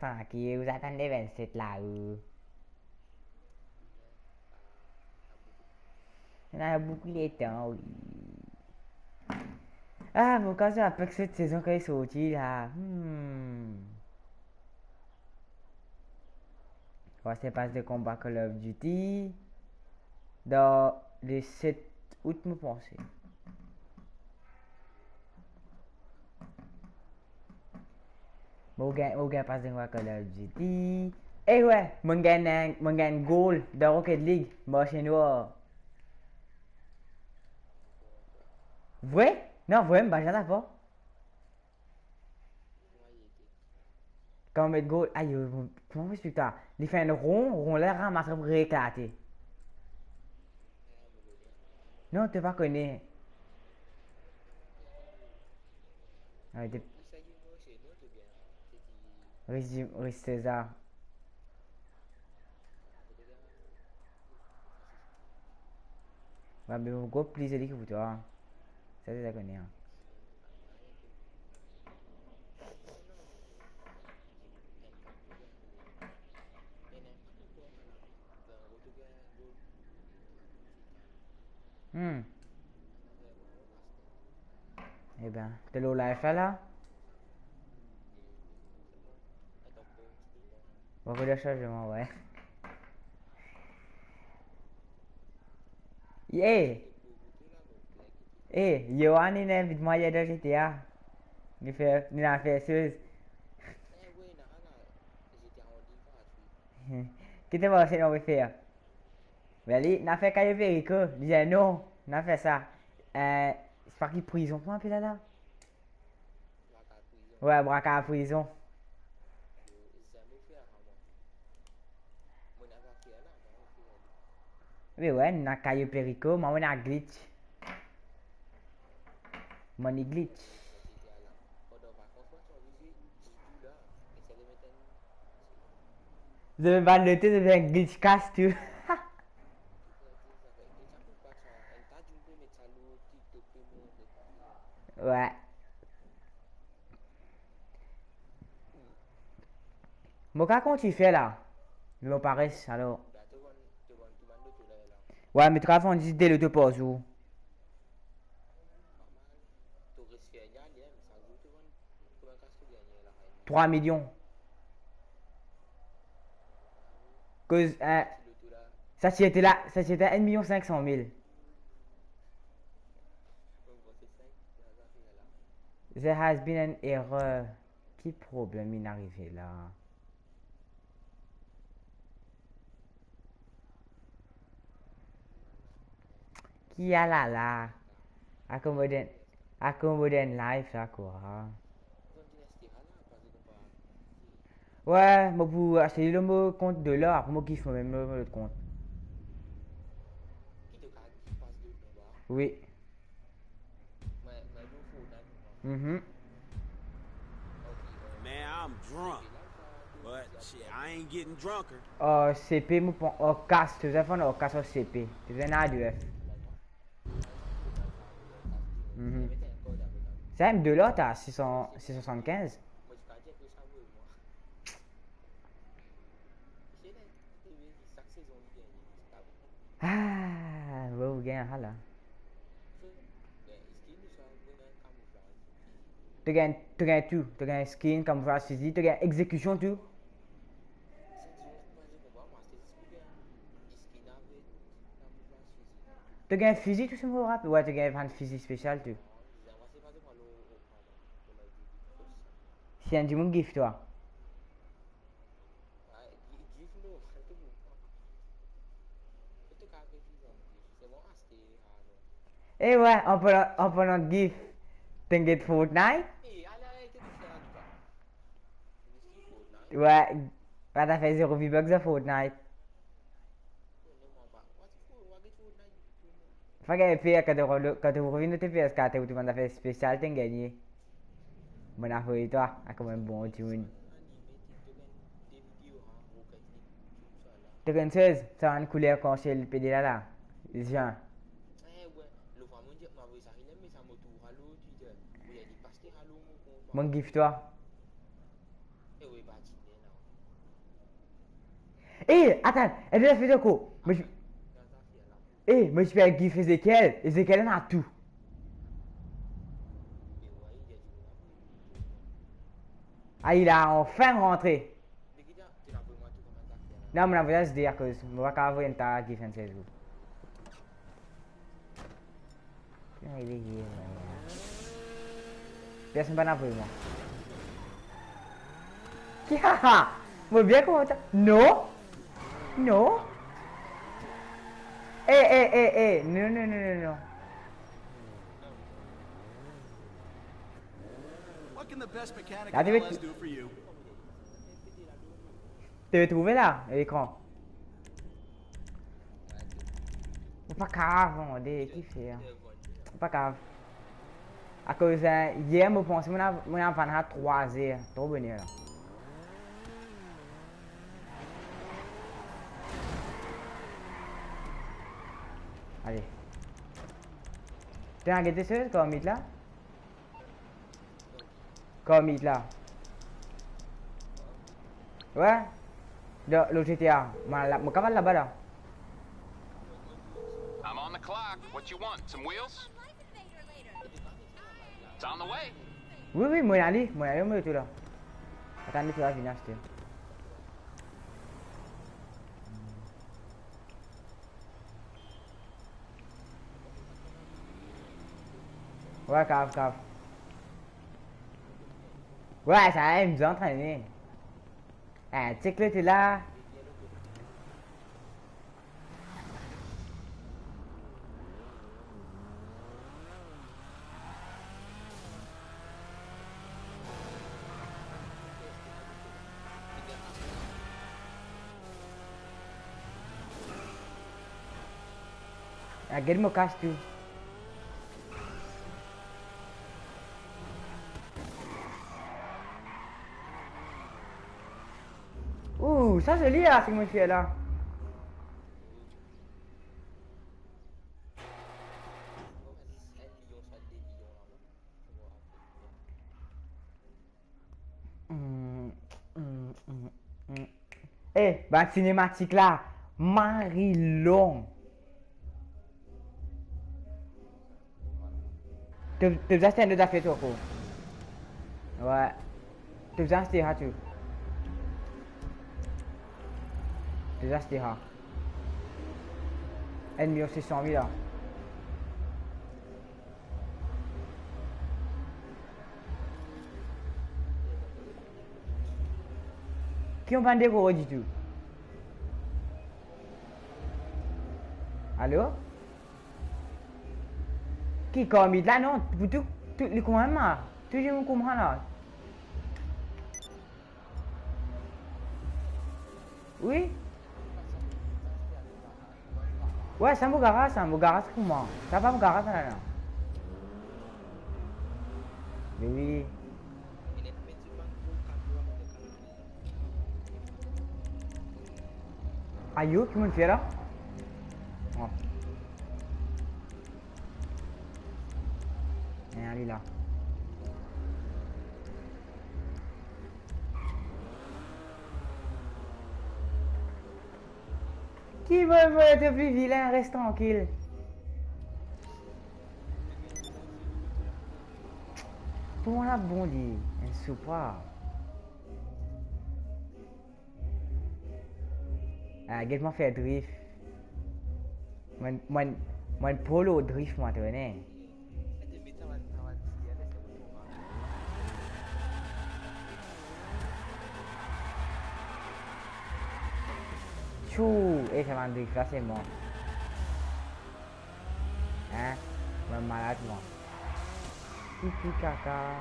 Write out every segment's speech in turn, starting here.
Tranquille, vous attendez 27 là. On a beaucoup de temps, oui. Ah, mon cas, c'est après que cette saison qui est sortie là. Quoi, c'est pas de combat Call of Duty dans le 7 août, me pensez. Mon gars passe de combat Call of Duty. Eh ouais, mon gars goal dans Rocket League. Moi, chez nous. Vrai? Non, vrai, mais j'en ai pas. Quand on met goal, aïe, comment vous expliquez ça? Il fait un rond là, ramasse pour éclater. Non, tu pas connais. Ah, Régis César. Ouais, mais beaucoup plus de que vous, toi. Ça, tu connais. Hein. Hmm. Eh ben, t'es low life là? Beaucoup de changements, ouais. Yeah! Eh, Johan, il invite moi hier dans GTA. Il a fait chose. Qu'est-ce que tu vas faire? Mais il a fait qu'il vérifie. Il disait non, il a fait ça. C'est pas qu'il prison, comment on appelle là? Ouais, braquage à prison. Mais ouais, il a caillou Perico, mais on a glitch. Money glitch. Je vais pas le noter, je vais un glitch cast, tu. Ouais. Mon cas, comment tu fais là? Je me paraît, alors. Ouais, mais tu vas faire une idée le pause où? 3 millions. Cause, ça c'était 1 500 000. There has been an error. Quel problème il est arrivé là? Qui a là là? Accommodant life là quoi? Ouais, moi pour acheter le mot compte de l'or, après moi qui fais même le compte. Oui. Mhm. Man, I'm drunk. But shit, I ain't getting drunker. CP, casse, tu as fait un casse au CP. Tu as un A2F. Mhm. C'est même de l'autre à 600 675. Ah, ouais, vous gagnez là. Tu gagnes tout. Tu gagnes skin, camouflage physique, tu gagnes exécution tout. Tu gagnes physique tout ce me rappelle. Ouais, tu gagnes un physique spécial tout. C'est un du monde gift toi. Et ouais, en parlant de gift, t'inquiète Fortnite. Ouais, t'as fait 0 V-Bucks à Fortnite. Fait que puis quand tu reviens de tes PS4 où tu m'as fait spécial, t'as gagné. Bon affaire toi, a comme un bon tune. Tu gagnes 16, ça a une couleur quand c'est le PD là. Jean. Mon gift toi. Eh, attends, elle a fait de quoi? Moi je fais gif Ezekiel. Ezekiel en a tout. Ah, il a enfin rentré. Non, mais la verdade, c'est dire que je vais pas avoir un gif en 16 jours. Il est hier. Personne pas n'appeler moi. Qui a? Moi bien comment ça? Non? Non? Non, non, non, non, non. What can the best mechanic Ah, in tu veux- LS do for you? Tu veux trouver là, l'écran? Pas grave, on est qui fait. Pas grave. À cause hier, je pense que je vais faire 3 heures. Trop bon là. Allez. Tu as regardé ça comme il là? Comme il là. Ouais. Le GTA. Je capable là-bas là. I'm on the clock. What you want? Some wheels? It's on the way. Oui, oui, moi y aller, moi tout là. Attendez, tu vas venir acheter. Ouais, cave. Ouais, ça aime nous entraîner. Ah, tu sais que là, t'es là. Regarde mon casse tout. Ouh, ça joli là, ce que moi je fais là. Eh, bah cinématique là, Marie-Long. Tu faisais acheter un autre affaire toi quoi? Ouais. Tu faisais acheter ha tu. Tu faisais acheter ha. Ennemi aussi 100 000 là. Qui ont vendu quoi du tout? Allô? Qui comme il là non? Tu les comprends pas? Tu je me comprends là? Oui? Ouais, c'est mon garage pour moi. Ça va mon garage là là. Mais oui. Aïe, qui me fait là? Oh. Allez là. Qui veut être plus vilain, reste tranquille. Tout le monde a bon dit, un super. Ah, regarde-moi faire drift. Moi, polo drift, moi, tu connais. Chou, et ça va me drift, là, c'est mort. Hein? Moi, malade, moi. Pipi caca.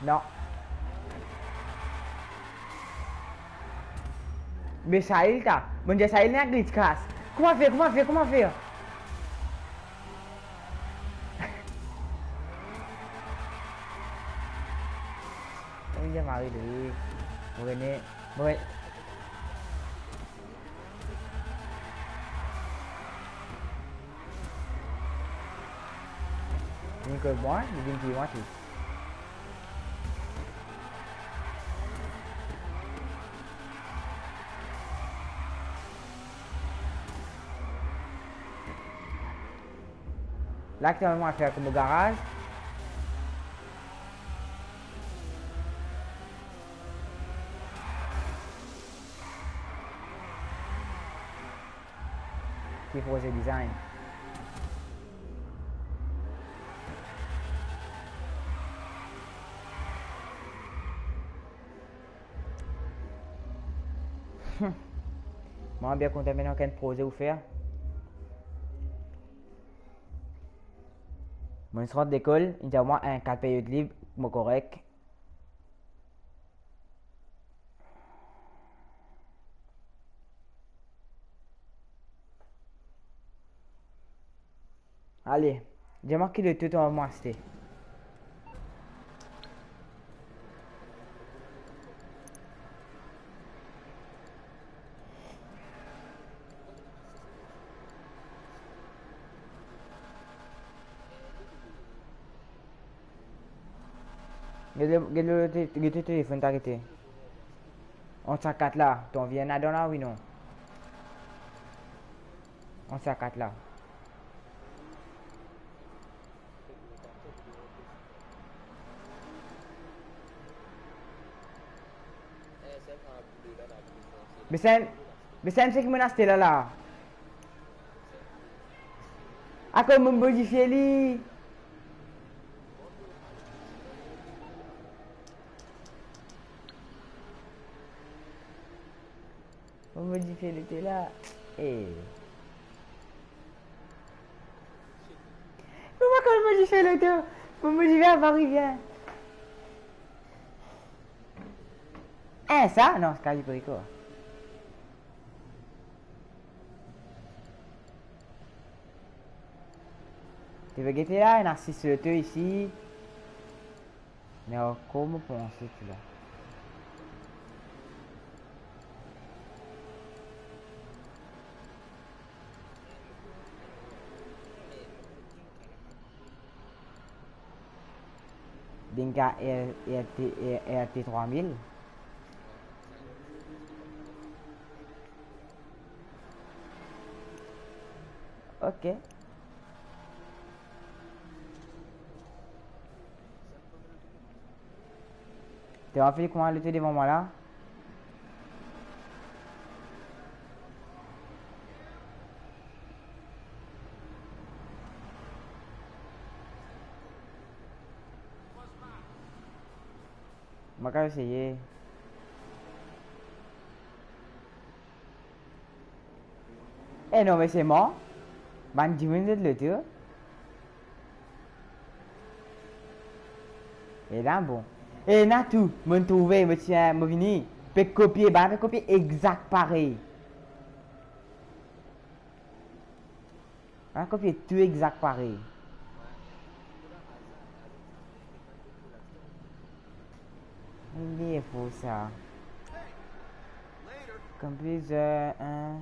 Non. Mais ça il t'a. Mon Dieu, ça il n'a glitch casse. Comment faire? Ông đi vào đi. Một nè. Một. Nicole Boy, il vient de dire tout. Là, que tu as faire comme au garage. Qui faut le design. Moi, bien content maintenant qu'un projet ou faire. Mon sort d'école, il y a moi un 4 périodes libres, mon correct. Allez, j'ai marqué le tout en moi, c'était. Regarde le téléphone, t'arrêter. On s'en 4 là, t'en viens à dans là, oui non? On s'en 4 là. Mais c'est qui m'a acheté là. À quoi me modifier lui? On modifier l'été là. Eh. Pourquoi quand on modifie le tout? Vous modifier à Paris bien. Hein, ça? Non, c'est Calibrico. Tu veux guetter là? Il y a 6 le tout ici. Mais comment penser-tu là? Dinka RT 3000. Ok. Tu vas faire comment le devant moi là? Je vais essayer. Eh non, mais c'est mort. Ben, 10 minutes le tour. Et là, bon. Et là, tout. Je me trouve, je tiens, je venu. Je peux copier, ben, je peux copier exact pareil. Je peux copier tout exact pareil. Il est faux ça. Computer, hein.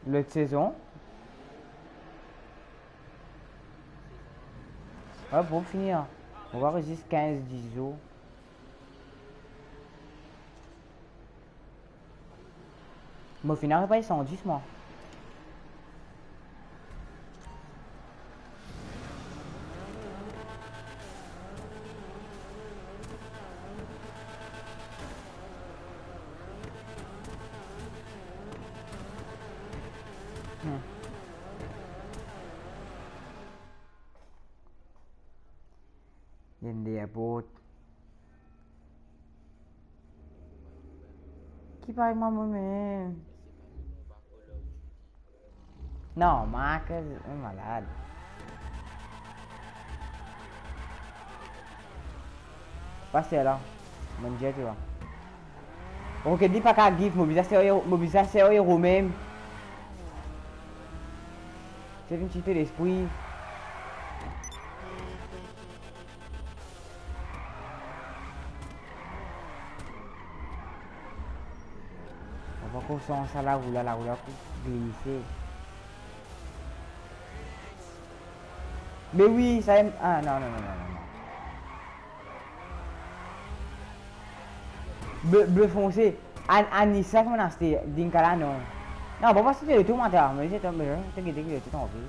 L'autre saison. Ouais, pour finir. On va résister 15-10 jours. Mais au final, pas ils sont 10 mois. In the boat. Qui parle avec moi-même? Non, Marc est malade. Passez là. Mon Dieu, tu vois. Ok, dis pas qu'à GIF, mobilisation au héros même. C'est une petite l'esprit. Pour ça, la roule glisser. Mais oui, ça aime. Ah non, non, non, non, non. Bleu foncé. Anissa, comment on a acheté Dinkala, non. Non, bon, parce que c'est tout, mon terre. Mais c'est un peu. C'est que tu t'en veux.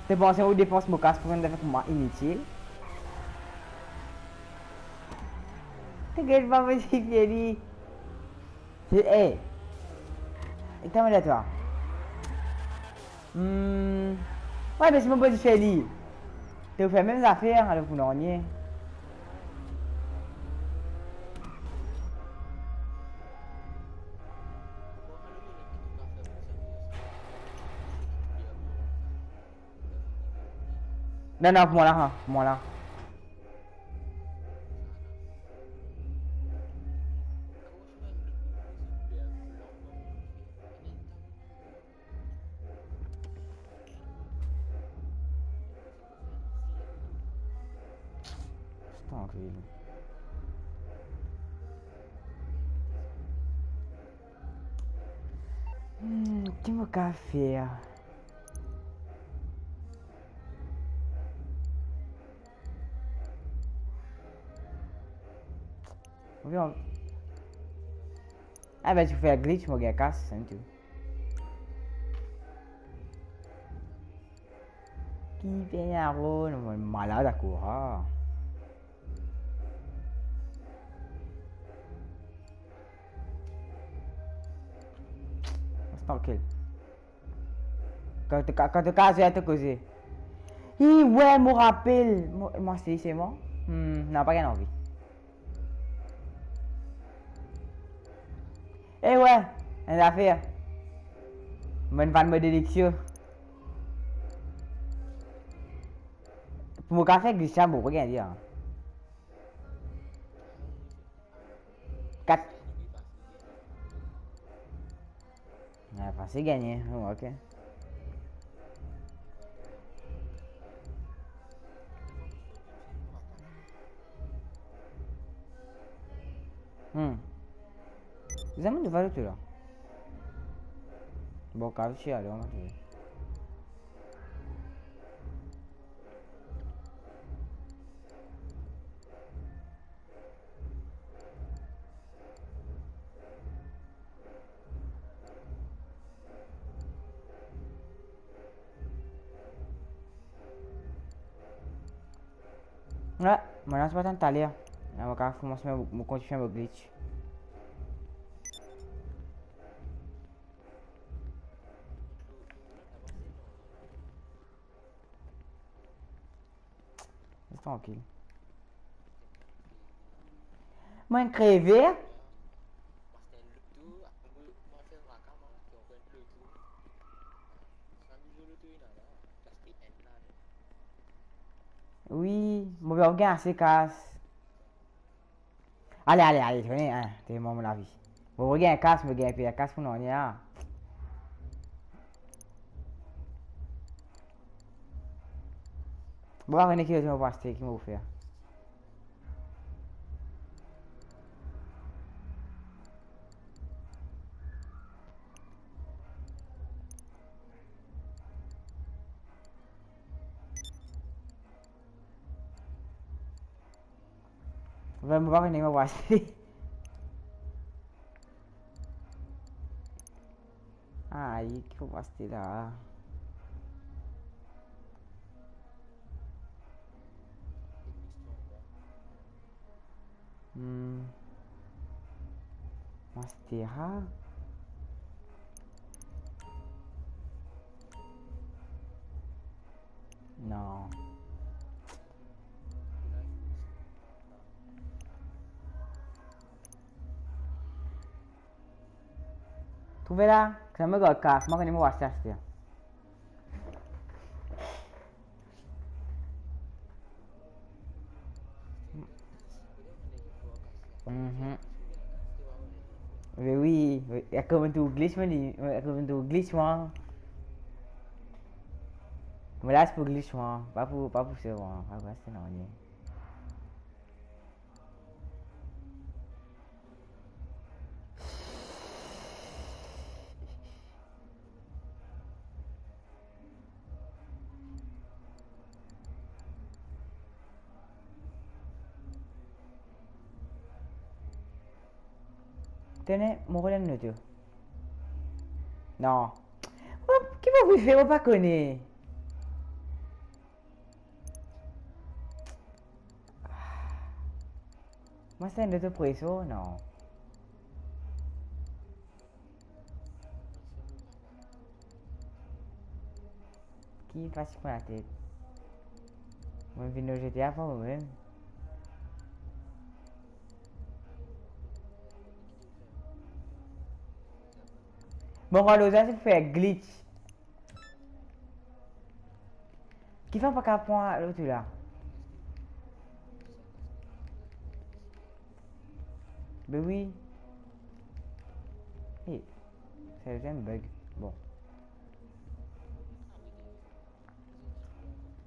Tu penses aux dépenses mocasse pour une fois inutile. T'inquiète pas, monsieur Thierry. C'est. Hé. Et t'as mal à toi. Ouais, mais c'est mon petit Chélie. Tu fais même affaires à le foulonnier. Non, non, pour moi là, pour moi là. Tranquille. Que meu café. Viu? Ah, ben tu fais un glitch, mon gars, casse, c'est tout. Qui fait un rôle, malade à courir. C'est tranquille. Quand tu casses, tu causer. Ouais, me rappelle. Moi, c'est moi. Non, pas rien envie. Eh ouais, une affaire. Bonne vanne me délicieux. Pour mon café, glisse ça, bon, rien dire. 4. Enfin, c'est gagné. Oh, ok. Vous avez de valeur là. Bon, café, allez, on va trouver. Ouais, maintenant c'est pas tant d'aller. On va commencer à continuer mon glitch. C'est tranquille. Moi, crevé. Oui, mon organe c'est casse. Allez, allez, allez, tenez, hein, t'es mon avis. Mon organe casse, mon organe casse pour nous, là. Bon, on est qui va voir ce qu'il m'a offert. On va voir une voir ce ah, il faut voir ce là. Mastera. Non. Trouvez là, ça me regarde casse, moi je ne me vois ça. Mais oui, aku bentuk glitch ni, aku bentuk glitch moi. Mais là c'est pour glitch moi, pas pour ça moi, pas pour ça non ni. Tenez, mon relais de note. Non. Oh, qui va vous faire? On pas connaître. Moi, c'est un de presso, non. Qui passe pour la tête? Moi, je viens de GTA avant moi-même. Bon, alors, ça, c'est fait glitch. Qui fait pas qu'à point l'autre là? Ben oui. Hey, c'est un bug. Bon.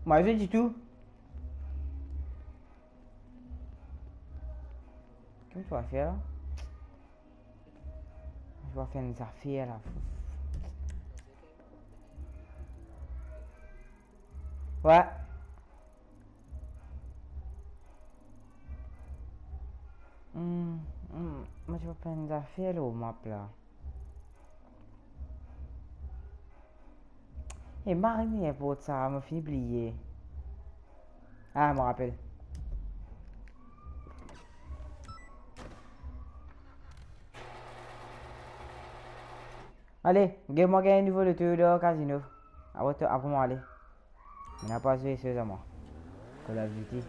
Moi, je dis tout. Qu'est-ce que tu vas faire là? Je vais faire une affaire là. Ouais. Moi, je vais faire une affaire là au map là. Et Marie, pour ça, m'a fait oublier. Ah, je me rappelle. Allez, moi un nouveau le tour de casino. Après moi, allez. On n'a pas joué sérieusement. Call of Duty.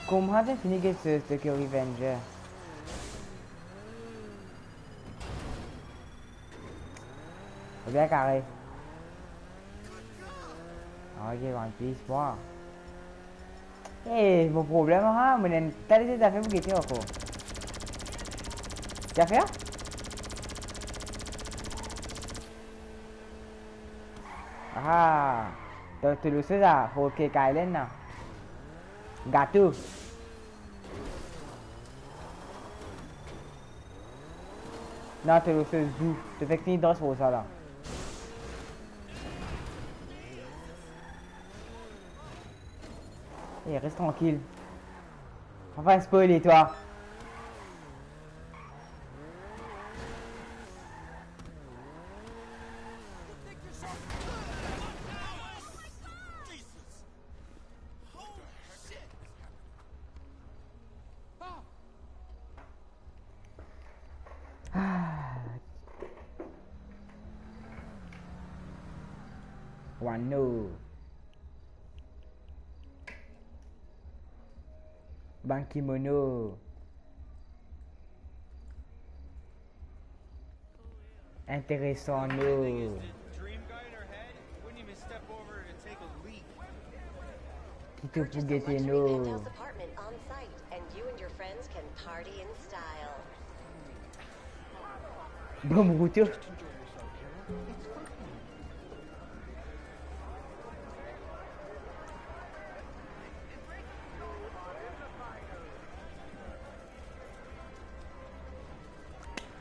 Comment tu fini que ce que Revenger? C'est bien carré. Ok, One Piece, moi. Eh, mon problème, hein, mais t'as des affaires pour guetter encore. Tu as fait? Ah, tu le sais ça, faut que Kylen là. Gâteau. Non, tu le sais, Zou. Tu fais que tu danses pour ça là. Eh, reste tranquille. Enfin, spoiler toi. Wano. Bankimono. Intéressant, no. Qui te pour guetter, no. Bon, retour.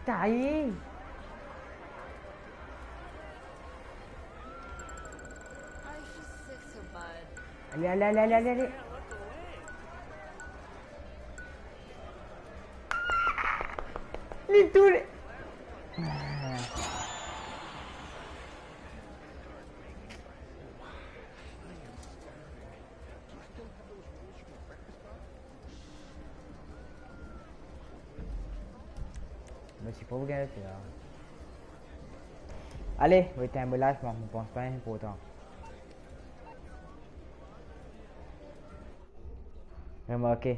Taille. Allez, allez, allez, allez, allez, allez. Les tous les... Mais c'est pas vous gagner là. Allez, oui, t'as un bon lâchement, je pense pas important. Vraiment, ok.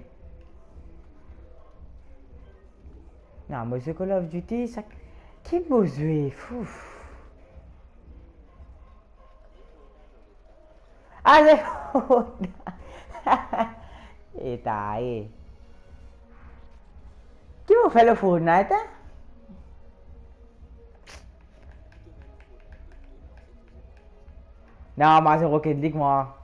Non, mais ce Call of Duty, ça... Qui m'a joué, fou. Ah, c'est faux. Et taille. Qui m'a fait le Fortnite, hein? Non, moi c'est Rocket League, moi.